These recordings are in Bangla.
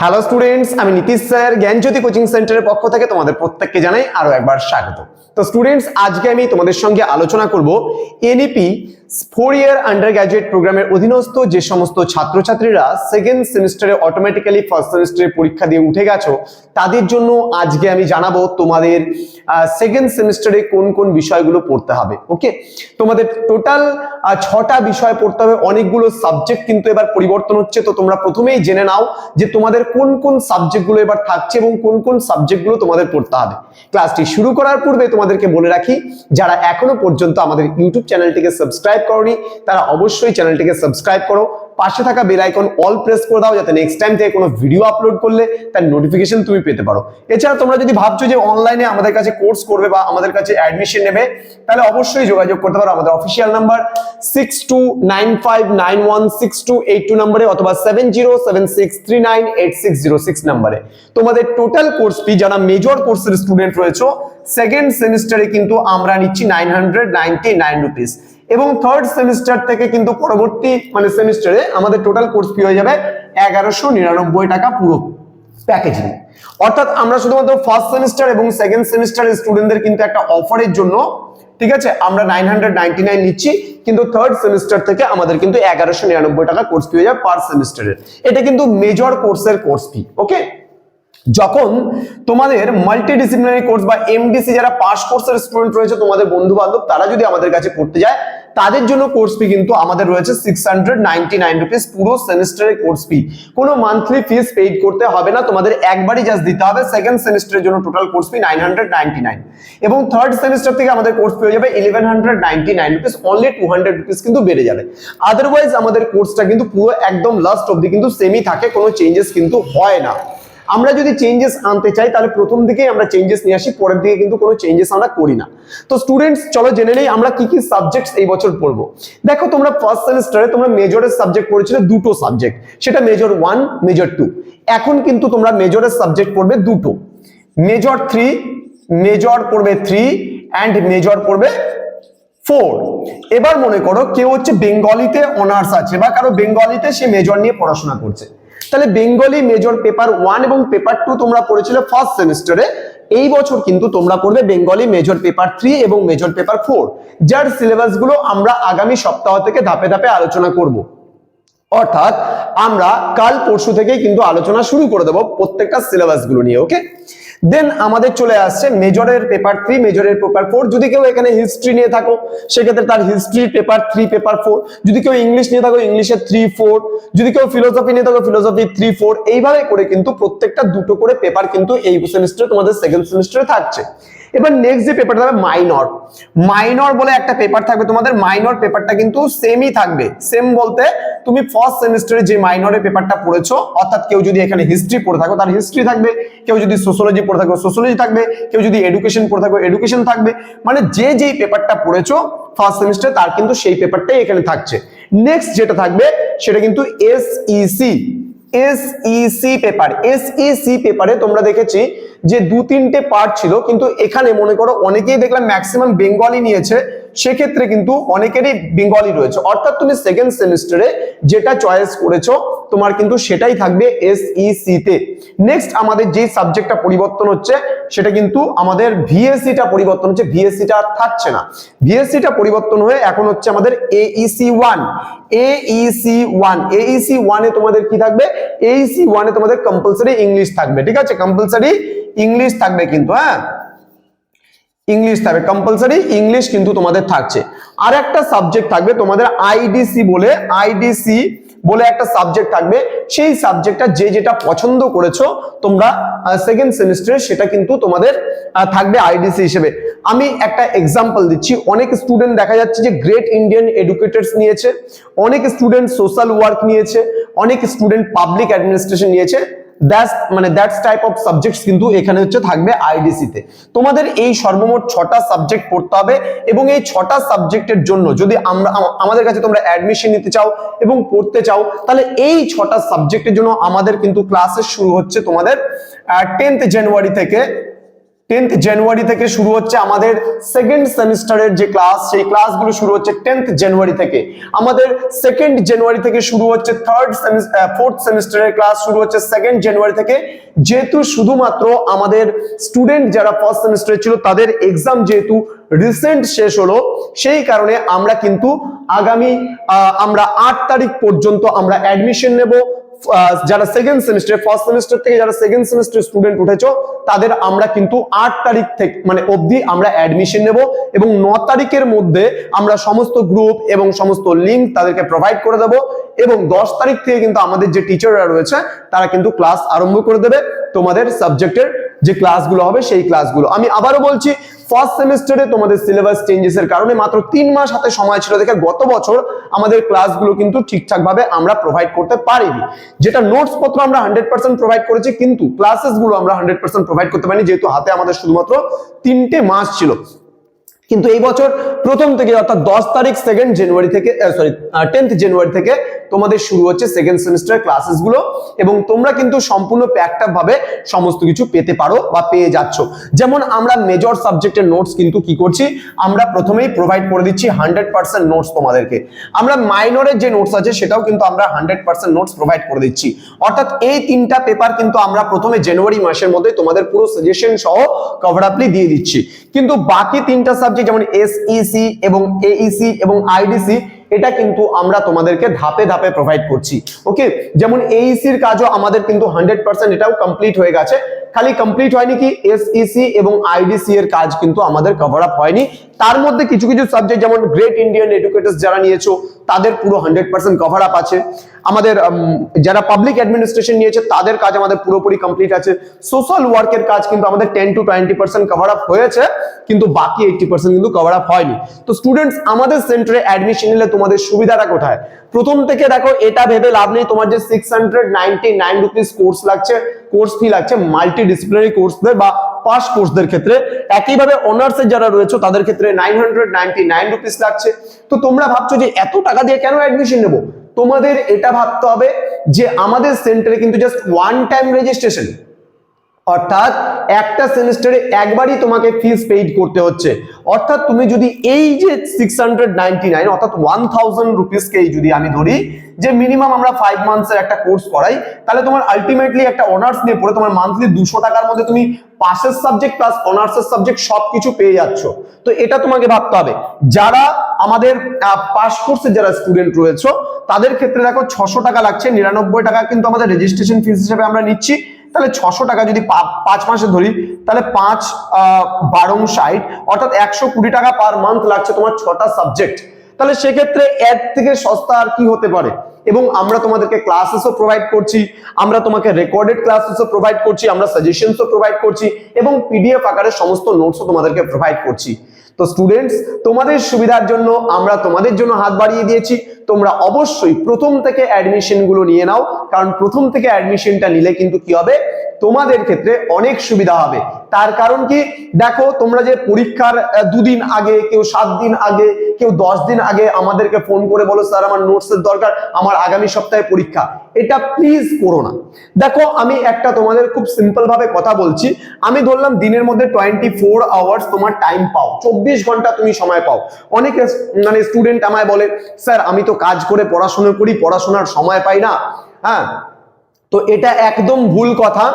হ্যালো স্টুডেন্টস, আমি নীতিশ স্যার জ্ঞানজ্যোতি কোচিং সেন্টারের পক্ষ থেকে তোমাদের প্রত্যেককে জানাই আরো একবার স্বাগত। তো স্টুডেন্টস, আজকে আমি তোমাদের সঙ্গে আলোচনা করব এনইপি 4 ইয়ার আন্ডার গ্র্যাজুয়েট প্রোগ্রামের অধীনস্থ যে সমস্ত ছাত্রছাত্রীরা সেকেন্ড সেমিস্টারে অটোমেটিক্যালি ফার্স্ট সেমিস্টারে পরীক্ষা দিয়ে উঠে গেছো তাদের জন্য আজকে আমি জানাবো তোমাদের সেকেন্ড সেমিস্টারে কোন কোন বিষয়গুলো পড়তে হবে। ওকে, তোমাদের টোটাল 6টা বিষয় পড়তে হবে, অনেকগুলো সাবজেক্ট কিন্তু এবার পরিবর্তন হচ্ছে। তো তোমরা প্রথমেই জেনে নাও যে তোমাদের কোন কোন সাবজেক্টগুলো এবার থাকছে এবং কোন কোন সাবজেক্টগুলো তোমাদের পড়তে হবে। ক্লাসটি শুরু করার পূর্বে তোমাদেরকে বলে রাখি, যারা এখনো পর্যন্ত আমাদের ইউটিউব চ্যানেলটিকে সাবস্ক্রাইব করোনি তারা অবশ্যই চ্যানেলটিকে সাবস্ক্রাইব করো, পাশে থাকা বেল আইকন অল প্রেস করে দাও যাতে নেক্সট টাইম থেকে কোনো ভিডিও আপলোড করলে তার নোটিফিকেশন তুমি পেতে পারো। এছাড়া তোমরা যদি ভাবছো যে অনলাইনে আমাদের কাছে কোর্স করবে বা আমাদের কাছে অ্যাডমিশন নেবে, তাহলে অবশ্যই যোগাযোগ করতে পারো আমাদের অফিসিয়াল নাম্বার 6295916282 নম্বরে অথবা 7076398606 নম্বরে। তোমাদের টোটাল কোর্স ফি যারা মেজর কোর্সের স্টুডেন্ট রয়েছে সেকেন্ড সেমিস্টারে কিন্তু আমরা নিচ্ছি 999 রুপিস এবং থার্ড সেমিস্টার থেকে কিন্তু পরবর্তী সেমিস্টারে আমাদের টোটাল কোর্স ফি হয়ে যাবে 1199 টাকা পুরো প্যাকেজিং। অর্থাৎ আমরা শুধুমাত্র ফার্স্ট সেমিস্টার এবং সেকেন্ড সেমিস্টারের স্টুডেন্টদের কিন্তু একটা অফারের জন্য, ঠিক আছে, আমরা 999 নিচ্ছি, কিন্তু থার্ড সেমিস্টার থেকে আমাদের কিন্তু 1199 টাকা কোর্স ফি হয়ে যাবে পার সেমিস্টারের। এটা কিন্তু মেজর কোর্সের কোর্স ফি। ওকে, যখন তোমাদের মাল্টিডিসিপ্লিনারি কোর্স বা এমডিসি যারা পাস কোর্সের স্টুডেন্ট রয়েছে তোমাদের বন্ধু বান্ধব তারা যদি আমাদের কাছে পড়তে যায় তাদের জন্য কোর্স ফি কিন্তু আমাদের রয়েছে 699 রুপিস পুরো সেমিস্টারের কোর্স ফি। কোনো মান্থলি ফিস পেইড করতে হবে না, তোমাদের একবারই জাস্ট দিতে হবে। সেকেন্ড সেমিস্টারের জন্য টোটাল কোর্স ফি 999 এবং থার্ড সেমিস্টার থেকে আমাদের কোর্স ফি হয়ে যাবে 1199 রুপিস, অনলি 200 রুপিস কিন্তু বেড়ে যাবে। আদারওয়াইজ আমাদের কোর্সটা কিন্তু পুরো একদম লাস্ট অবধি কিন্তু সেমই থাকে, কোনো চেঞ্জেস কিন্তু হয় না। আমরা যদি চেঞ্জেস আনতে চাই তাহলে প্রথম দিকেই আমরা চেঞ্জেস নিয়ে আসি, পরের দিকে কিন্তু কোনো চেঞ্জেস আমরা করি না। তো স্টুডেন্টস, চলো জেনে নেই আমরা কি কি সাবজেক্টস এই বছর পড়বো। দেখো, তোমরা ফার্স্ট সেমিস্টারে তোমরা মেজরের সাবজেক্ট পড়েছিলে দুটো সাবজেক্ট, সেটা মেজর 1 মেজর 2। এখন কিন্তু তোমরা মেজরের সাবজেক্ট পড়বে দুটো, মেজর 3, মেজর পড়বে 3 অ্যান্ড মেজর পড়বে 4। এবার মনে করো কেউ হচ্ছে বেঙ্গলিতে অনার্স আছে বা কারো বেঙ্গলিতে সে মেজর নিয়ে পড়াশোনা করছে, তাহলে বেঙ্গলি মেজর পেপার 1 এবং পেপার 2 তোমরা পড়েছিলে ফার্স্ট সেমিস্টারে। এই বছর কিন্তু তোমরা পড়বে বেঙ্গলি মেজর পেপার 3 এবং মেজর পেপার 4, যার সিলেবাস গুলো আমরা আগামী সপ্তাহ থেকে ধাপে ধাপে আলোচনা করব। অর্থাৎ আমরা কাল পরশু থেকেই কিন্তু আলোচনা শুরু করে দেবো প্রত্যেকটা সিলেবাস গুলো নিয়ে। ওকে, দেন আমাদের চলে আসছে মেজরের পেপার 3, মেজরের পেপার 4। যদি কেউ এখানে হিস্ট্রি নিয়ে থাকো সেক্ষেত্রে তার হিস্ট্রি পেপার 3 পেপার 4, যদি কেউ ইংলিশ নিয়ে থাকো ইংলিশের 3 4, যদি কেউ ফিলোসফি নিয়ে থাকো ফিলোসফি 3 4, এইভাবে করে কিন্তু প্রত্যেকটা দুটো করে পেপার কিন্তু এই সেমিস্টারে তোমাদের সেকেন্ড সেমিস্টারে থাকছে। এবার নেক্সট যে পেপারটা থাকবে মাইনর, মাইনর বলে একটা পেপার থাকবে তোমাদের। মাইনর পেপারটা কিন্তু সেমই থাকবে, সেম বলতে তুমি ফার্স্ট সেমিস্টারে যে মাইনরের পেপারটা পড়েছো, অর্থাৎ কেউ যদি এখানে হিস্ট্রি পড়ে থাকো তার হিস্ট্রি থাকবে, কেউ যদি সোশ্যোলজি পড়ে থাকো সোশ্যোলজি থাকবে, কেউ যদি এডুকেশন পড়ে থাকো এডুকেশন থাকবে। মানে যে যেই পেপারটা পড়েছো ফার্স্ট সেমিস্টারে তার কিন্তু সেই পেপারটাই এখানে থাকছে। নেক্সট যেটা থাকবে সেটা কিন্তু এসইসি পেপার। এসইসি পেপারে তোমরা দেখেছি যে 2-3টে পার্ট ছিল, কিন্তু এখানে মনে করো অনেকেই দেখলাম ম্যাক্সিমাম বেঙ্গলি নিয়েছে, সেক্ষেত্রে কিন্তু অনেকেরই বেঙ্গলি রয়েছে। অর্থাৎ তুমি সেকেন্ড সেমিস্টারে যেটা চয়েস করেছো তোমার কিন্তু সেটাই থাকবে এসইসি তে। নেক্সট আমাদের যে সাবজেক্টটা পরিবর্তন হচ্ছে সেটা কিন্তু আমাদের ভিএসসিটা পরিবর্তন হচ্ছে, ভিএসসিটা আর থাকছে না, ভিএসসিটা পরিবর্তন হয়ে এখন হচ্ছে আমাদের এইসি 1। এইসি 1 এ তোমাদের কি থাকবে? এইসি 1 এ তোমাদের কম্পালসরি ইংলিশ থাকবে, ঠিক আছে, কম্পালসরি ইংলিশ থাকবে কিন্তু, হ্যাঁ ইংলিশ থাকবে, কম্পালসরি ইংলিশ কিন্তু তোমাদের থাকছে। আর একটা সাবজেক্ট থাকবে তোমাদের আইডিসি বলে একটা সাবজেক্ট থাকবে। সেই সাবজেক্টটা যে যেটা পছন্দ করেছো তোমরা সেকেন্ড সেমিস্টারে সেটা কিন্তু তোমাদের থাকবে আইডিসি হিসেবে। আমি একটা এক্সাম্পল দিচ্ছি, অনেক স্টুডেন্ট দেখা যাচ্ছে যে গ্রেট ইন্ডিয়ান এডুকেটরস নিয়েছে, অনেক স্টুডেন্ট সোশ্যাল ওয়ার্ক নিয়েছে, অনেক স্টুডেন্ট পাবলিক অ্যাডমিনিস্ট্রেশন নিয়েছে। দ্যাটস টাইপ অফ সাবজেক্টস কিন্তু এখানে হচ্ছে থাকবে আইডিসি তে। তোমাদের এই সর্বমোট 6টা সাবজেক্ট পড়তে হবে এবং এই 6টা সাবজেক্টের জন্য যদি আমাদের কাছে তোমরা অ্যাডমিশন নিতে চাও এবং পড়তে চাও তাহলে এই 6টা সাবজেক্টের জন্য আমাদের কিন্তু ক্লাসেস শুরু হচ্ছে তোমাদের 10th জানুয়ারি থেকে 10th জানুয়ারি থেকে শুরু হচ্ছে আমাদের সেকেন্ড সেমিস্টারের যে ক্লাস, সেই ক্লাসগুলো শুরু হচ্ছে 10th জানুয়ারি থেকে। আমাদের 2nd জানুয়ারি থেকে শুরু হচ্ছে ফোর্থ সেমিস্টারের ক্লাস শুরু হচ্ছে 2nd জানুয়ারি থেকে। যেহেতু শুধুমাত্র আমাদের স্টুডেন্ট যারা ফার্স্ট সেমিস্টারে ছিল তাদের এক্সাম যেহেতু রিসেন্ট শেষ হলো, সেই কারণে আমরা কিন্তু আগামী আমরা 8 তারিখ পর্যন্ত আমরা অ্যাডমিশন নেব। যারা সেকেন্ড সেমিস্টার, ফার্স্ট সেমিস্টার থেকে যারা সেকেন্ড সেমিস্টার স্টুডেন্ট উঠেছো তাদের আমরা কিন্তু 8 তারিখ থেকে মানে অবধি আমরা অ্যাডমিশন নেব, এবং 9 তারিখের মধ্যে আমরা সমস্ত গ্রুপ এবং সমস্ত লিংক তাদেরকে প্রোভাইড করে দেব, এবং 10 তারিখ থেকে কিন্তু আমাদের যে টিচাররা রয়েছে তারা কিন্তু ক্লাস আরম্ভ করে দেবে তোমাদের সাবজেক্টের যে ক্লাসগুলো হবে সেই ক্লাসগুলো। আমি আবারও বলছি, ফার্স্ট সেমিস্টারে তোমাদের সিলেবাস চেঞ্জেসের কারণে মাত্র 3 মাস হাতে সময় ছিল দেখে গত বছর আমাদের ক্লাসগুলো কিন্তু ঠিকঠাক ভাবে আমরা প্রোভাইড করতে পারিনি। যেটা নোটস পত্র আমরা 100% প্রোভাইড করেছি, কিন্তু ক্লাসেস গুলো আমরা 100% প্রোভাইড করতে পারিনি, যেহেতু হাতে আমাদের শুধুমাত্র 3টে মাস ছিল। কিন্তু এই বছর প্রথম থেকে অর্থাৎ 10 তারিখ 2nd জানুয়ারি থেকে 10th জানুয়ারি থেকে তোমাদের শুরু হচ্ছে সেকেন্ড সেমিস্টার ক্লাসেস গুলো, এবং তোমরা কিন্তু সম্পূর্ণ প্যাকড ভাবে সমস্ত কিছু পেতে পারো বা পেয়ে যাচ্ছ। যেমন আমরা মেজর সাবজেক্টের নোটস কিন্তু কি করছি, আমরা প্রথমেই প্রোভাইড করে দিচ্ছি 100% নোটস তোমাদেরকে। আমরা মাইনরের যে নোটস আছে সেটাও কিন্তু আমরা 100% নোটস প্রোভাইড করে দিচ্ছি। অর্থাৎ এই 3টা পেপার কিন্তু আমরা প্রথমে জানুয়ারি মাসের মধ্যে তোমাদের পুরো সাজেশন সহ কভার আপলি দিয়ে দিচ্ছি। কিন্তু বাকি 3টা সাবজেক্ট যেমন এসইসি এবং এইসি এবং আইডিসি, এটা কিন্তু আমরা তোমাদেরকে ধাপে ধাপে প্রোভাইড করছি। ওকে, যেমন এইসির কাজও আমাদের কিন্তু 100% এটাও কমপ্লিট হয়ে গেছে। খালি কমপ্লিট হয়নি কি, এসইসি এবং আইডিসি এর কাজ কিন্তু আমাদের কভার আপ হয়নি। তার মধ্যে কিছু কিছু সাবজেক্ট যেমন গ্রেট ইন্ডিয়ান এডুকেটরস যারা নিয়েছো তাদের পুরো 100% কভার আপ আছে। আমাদের যারা পাবলিক অ্যাডমিনিস্ট্রেশন নিয়েছে তাদের কাজ আমাদের পুরোপুরি কমপ্লিট আছে। সোশ্যাল ওয়ার্কের কাজ কিন্তু আমাদের 10 to 20% কভার আপ হয়েছে, কিন্তু বাকি 80% কিন্তু কভার আপ হয়নি। তো স্টুডেন্টস, আমাদের সেন্টারে অ্যাডমিশন নিলে তোমাদের সুবিধাটা কোথায়? প্রথম থেকে দেখো, এটা ভেবে লাভ নেই তোমার যে 699 রুপিস কোর্স লাগছে, কোর্স ফি লাগছে মাল্টি ডিসিপ্লিনারি কোর্সদের বা পাস কোর্সদের ক্ষেত্রে। একইভাবে অনার্স এর যারা রয়েছে তাদের ক্ষেত্রে 999 রুপিস লাগছে। তো তোমরা ভাবছো যে এত টাকা দিয়ে কেন অ্যাডমিশন নেব? তোমাদের এটা ভাবতে হবে যে আমাদের সেন্টারে কিন্তু জাস্ট ওয়ান টাইম রেজিস্ট্রেশন, অর্থাৎ একটা সেমিস্টারে একবারই তোমাকে ফিস পেইড করতে হচ্ছে। অর্থাৎ তুমি যদি এই যে 699 অর্থাৎ 1000 রুপিসকে যদি আমি ধরি যে মিনিমাম আমরা 5 মান্থসের একটা কোর্স করাই, তাহলে তোমার আলটিমেটলি একটা অনার্স নিয়ে পড়ে তোমার মান্থলি 200 টাকার মধ্যে তুমি পাসের সাবজেক্ট প্লাস অনার্সের সাবজেক্ট সবকিছু পেয়ে যাচ্ছ। তো এটা তোমাকে ভাবতে হবে। যারা আমাদের পাস কোর্সের যারা স্টুডেন্ট রয়েছে তাদের ক্ষেত্রে দেখো 600 টাকা লাগছে, 99 টাকা কিন্তু আমাদের রেজিস্ট্রেশন ফিস হিসেবে আমরা নিচ্ছি। তাহলে 600 টাকা যদি 5 মাসে ধরি, তাহলে 5 12 60 অর্থাৎ 120 টাকা পার মান্থ লাগছে তোমার 6টা সাবজেক্ট। তাহলে সেক্ষেত্রে এর থেকে সস্তা আর কি হতে পারে? এবং আমরা তোমাদেরকে ক্লাসেসও প্রোভাইড করছি, আমরা তোমাকে রেকর্ডেড ক্লাসেসও প্রোভাইড করছি, আমরা সাজেশনসও প্রোভাইড করছি, এবং পিডিএফ আকারে সমস্ত নোটসও তোমাদেরকে প্রোভাইড করছি। তো স্টুডেন্টস, তোমাদের সুবিধার জন্য আমরা তোমাদের জন্য হাত বাড়িয়ে দিয়েছি। তোমরা অবশ্যই প্রথম থেকে অ্যাডমিশন গুলো নিয়ে নাও, কারণ প্রথম থেকে অ্যাডমিশনটা নিলে কিন্তু কি হবে, তোমাদের ক্ষেত্রে অনেক সুবিধা হবে। তার কারণ কি, দেখো তোমরা যে পরীক্ষার 2 দিন আগে, কেউ 7 দিন আগে, কেউ 10 দিন আগে আমাদেরকে ফোন করে বলো স্যার আমার নোটসের দরকার, আমার আগামী সপ্তাহে পরীক্ষা, এটা প্লিজ করো না। দেখো আমি একটা তোমাদের খুব সিম্পল ভাবে কথা বলছি, আমি ধরলাম দিনের মধ্যে 24 আওয়ার্স তোমার টাইম পাও, 24 ঘন্টা তুমি সময় পাও। অনেক মানে স্টুডেন্ট আমায় বলে স্যার আমি তো কাজ করে পড়াশোনা করি, পড়াশোনার সময় পাই না। হ্যাঁ, তো এটা একদম ভুল কথা।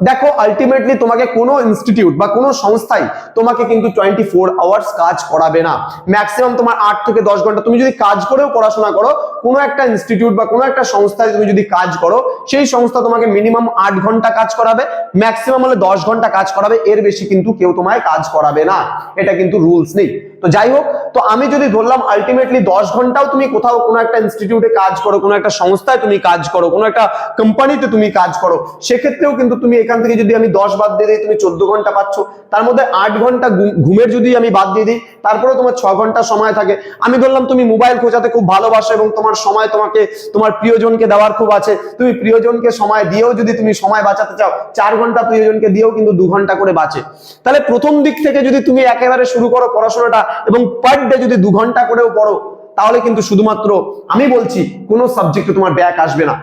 দেখো আলটিমেটলি তোমাকে কোনো ইনস্টিটিউট বা কোনো সংস্থাই তোমাকে কিন্তু 24 আওয়ার্স কাজ করাবে না। ম্যাক্সিমাম তোমার 8 থেকে 10 ঘন্টা তুমি যদি কাজ করেও পড়াশোনা করো, কোনো একটা ইনস্টিটিউট বা কোনো একটা সংস্থায় তুমি যদি কাজ করো, সেই সংস্থা তোমাকে মিনিমাম 8 ঘন্টা কাজ করাবে, ম্যাক্সিমাম হলে 10 ঘন্টা কাজ করাবে, এর বেশি কিন্তু কেউ তোমায় কাজ করাবে না। এটা কিন্তু রুলস নেই। তো যাই হোক, তো আমি যদি ধরলাম আলটিমেটলি 10 ঘন্টাও তুমি কোথাও কোনো একটা ইনস্টিটিউটে কাজ করো, কোনো একটা সংস্থায় তুমি কাজ করো, কোনো একটা কোম্পানিতে তুমি কাজ করো, সেক্ষেত্রেও কিন্তু তুমি এখান থেকে যদি আমি 10 বাদ দিয়ে দিই, তুমি 14 ঘন্টা পাচ্ছ। তার মধ্যে 8 ঘন্টা ঘুমের যদি আমি বাদ দিয়ে দিই, তারপরে তোমার 6 ঘন্টা সময় থাকে। আমি ধরলাম তুমি মোবাইল খোঁজাতে খুব ভালোবাসো এবং তোমার সময় তোমাকে তোমার প্রিয়জনকে দেওয়ার খুব আছে, তুমি প্রিয়জনকে সময় দিয়েও যদি তুমি সময় বাঁচাতে চাও, 4 ঘন্টা প্রিয়জনকে দিয়েও কিন্তু 2 ঘন্টা করে বাঁচে। তাহলে প্রথম দিক থেকে যদি তুমি একেবারে শুরু করো পড়াশোনাটা এবং পার ডে যদি 2 ঘন্টা করেও পড়ো, তাহলে কিন্তু শুধুমাত্র আমি বলছি কোনো সাবজেক্টে তোমার ব্যাক আসবে না।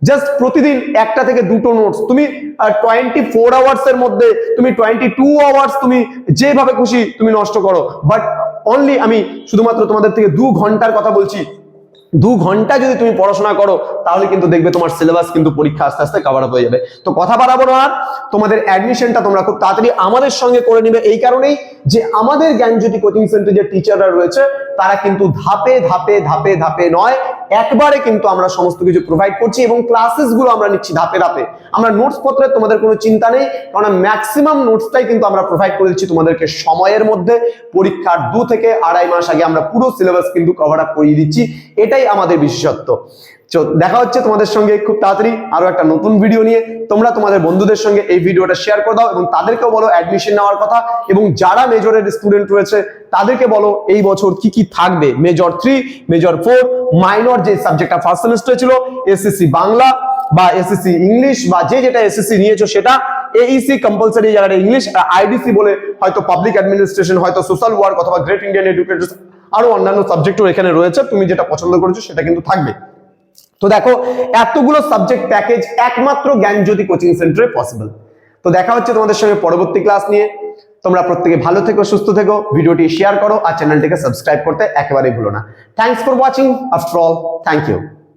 জাস্ট প্রতিদিন একটা থেকে দুটো নোটস তুমি 24 আওয়ার্স এর মধ্যে তুমি 22 আওয়ার্স তুমি যেভাবে খুশি তুমি নষ্ট করো, বাট অনলি আমি শুধুমাত্র তোমাদের থেকে 2 ঘন্টার কথা বলছি। 2 ঘন্টা যদি তুমি পড়াশোনা করো তাহলে কিন্তু দেখবে তোমার সিলেবাস কিন্তু পরীক্ষা আস্তে আস্তে কভার আপ হয়ে যাবে। তো কথা বাড়াবো না আর, তোমাদের অ্যাডমিশনটা তোমরা খুব তাড়াতাড়ি আমাদের সঙ্গে করে নিবে, এই কারণেই যে আমাদের জ্ঞানজ্যোতি কোচিং সেন্টারে যে টিচাররা রয়েছে তারা কিন্তু ধাপে ধাপে ধাপে ধাপে নয়, একবারে কিন্তু আমরা সমস্ত কিছু প্রোভাইড করছি এবং ক্লাসেস গুলো আমরা নিচ্ছি ধাপে ধাপে। আমরা নোটস পত্রের তোমাদের কোনো চিন্তা নেই, কারণ ম্যাক্সিমাম নোটসটাই কিন্তু আমরা প্রোভাইড করে দিচ্ছি তোমাদেরকে সময়ের মধ্যে। পরীক্ষার 2 থেকে 2.5 মাস আগে আমরা পুরো সিলেবাস কিন্তু কভার আপ করিয়ে দিচ্ছি, এটাই আমাদের বিশেষত্ব। দেখা হচ্ছে তোমাদের সঙ্গে খুব তাড়াতাড়ি আরো একটা নতুন ভিডিও নিয়ে। তোমরা তোমাদের বন্ধুদের সঙ্গে এই ভিডিওটা শেয়ার করে দাও এবং তাদেরকেও বলো অ্যাডমিশন নেওয়ার কথা, এবং যারা মেজরের স্টুডেন্ট রয়েছে তাদেরকে বলো এই বছর কি কি থাকবে, মেজর 3, মেজর 4, মাইনর যে সাবজেক্টটা ফার্স্ট সেমিস্টারে ছিল, এসএসসি বাংলা বা এসএসসি ইংলিশ বা যেটা এসএসসি নিয়েছো সেটা, এইসি কম্পালসরি যারা ইংলিশ, আইডিসি বলে হয়তো পাবলিক অ্যাডমিনিস্ট্রেশন, হয়তো সোশ্যাল ওয়ার্ক অথবা গ্রেট ইন্ডিয়ান এডুকেটর, আরো অন্যান্য সাবজেক্টও এখানে রয়েছে। তুমি যেটা পছন্দ করেছো সেটা কিন্তু থাকবে। তো দেখো এতগুলো সাবজেক্ট প্যাকেজ একমাত্র জ্ঞানজ্যোতি কোচিং সেন্টারে পসিবল। তো দেখা হচ্ছে তোমাদের সঙ্গে পরবর্তী ক্লাস নিয়ে। তোমরা প্রত্যেকে ভালো থেকো, সুস্থ থেকো, ভিডিওটি শেয়ার করো আর চ্যানেলটিকে সাবস্ক্রাইব করতে একেবারেই ভুলো না। Thanks for watching, after all thank you.